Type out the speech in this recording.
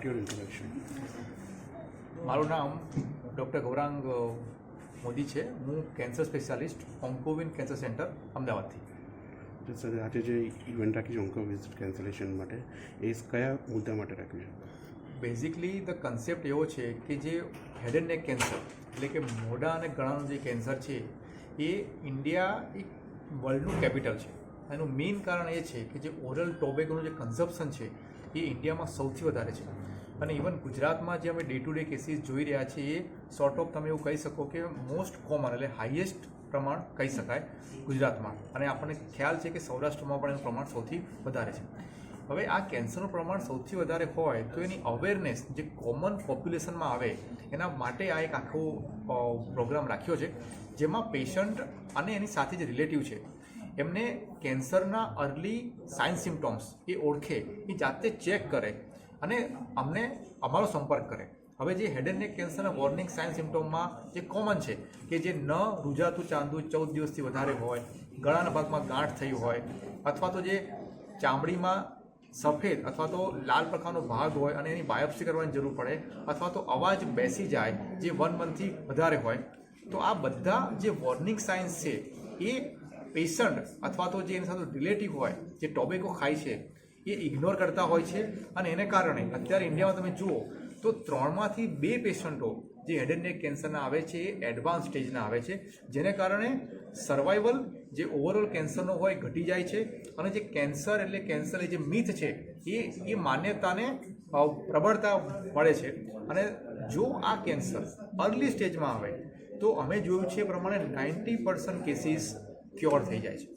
your introduction. મારું નામ doctor Gaurang Modi છે. હું કેન્સર સ્પેશિયાલિસ્ટ ઓન્કોવિન કેન્સર સેન્ટર અમદાવાદથી. તો સર આજે જે ઇવેન્ટ રાખી છે ઓન્કો વિઝિટ કેન્સલેશન માટે એ કયા મુદ્દા માટે રાખ્યું છે? બેઝિકલી ધ કન્સેપ્ટ એવો છે કે જે હેડ એન્ડ નેક કેન્સર એટલે કે મોઢા અને ગળાનું જે કેન્સર છે એ ઇન્ડિયા એક વર્લ્ડનું કેપિટલ છે. એનું મેઇન કારણ એ છે કે જે ઓરલ ટોબેકોનું જે કન્ઝપ્શન છે એ ઇન્ડિયામાં સૌથી વધારે છે. અને ઇવન ગુજરાતમાં જે અમે ડે ટુ ડે કેસીસ જોઈ રહ્યા છીએ એ સોર્ટ ઓફ તમે એવું કહી શકો કે મોસ્ટ કોમન એટલે હાઈએસ્ટ પ્રમાણ કહી શકાય ગુજરાતમાં. અને આપણને ખ્યાલ છે કે સૌરાષ્ટ્રમાં પણ એનું પ્રમાણ સૌથી વધારે છે. હવે આ કેન્સરનું પ્રમાણ સૌથી વધારે હોય તો એની અવેરનેસ જે કોમન પોપ્યુલેશનમાં આવે એના માટે આ એક આખો પ્રોગ્રામ રાખ્યો છે, જેમાં પેશન્ટ અને એની સાથે જે રિલેટિવ છે એમને કેન્સરના અર્લી સાઇન સિમ્ટોમ્સ એ ઓળખે, એ જાતે ચેક કરે અને અમને અમારો સંપર્ક કરે. હવે જે હેડ એન્ડ નેક કેન્સરના વોર્નિંગ સાઇન સિમ્ટોમમાં જે કોમન છે કે જે ન રૂજાતું ચાંદુ 14 દિવસથી વધારે હોય, ગળાના ભાગમાં ગાંઠ થઈ હોય, અથવા તો જે ચામડીમાં સફેદ અથવા તો લાલ પ્રકારનો ભાગ હોય અને એની બાયોપ્સી કરવાની જરૂર પડે, અથવા તો અવાજ બેસી જાય જે 1 મંથથી વધારે હોય, તો આ બધા જે વોર્નિંગ સાઇન્સ છે એ પેશન્ટ અથવા તો જે એની સાથે રિલેટિવ હોય જે ટોબેકો ખાય છે એ ઇગ્નોર કરતા હોય છે. અને એને કારણે અત્યારે ઇન્ડિયામાં તમે જુઓ તો 3માંથી 2 પેશન્ટો જે હેડ એન્ડ નેક કેન્સરના આવે છે એ એડવાન્સ સ્ટેજના આવે છે, જેને કારણે સર્વાઈવલ જે ઓવરઓલ કેન્સરનો હોય ઘટી જાય છે. અને જે કેન્સર એટલે કેન્સર એ જે મિથ છે એ માન્યતાને પ્રબળતા મળે છે. અને જો આ કેન્સર અર્લી સ્ટેજમાં આવે તો અમે જોયું છે એ પ્રમાણે 90% કેસીસ ક્યોર થઈ જાય છે.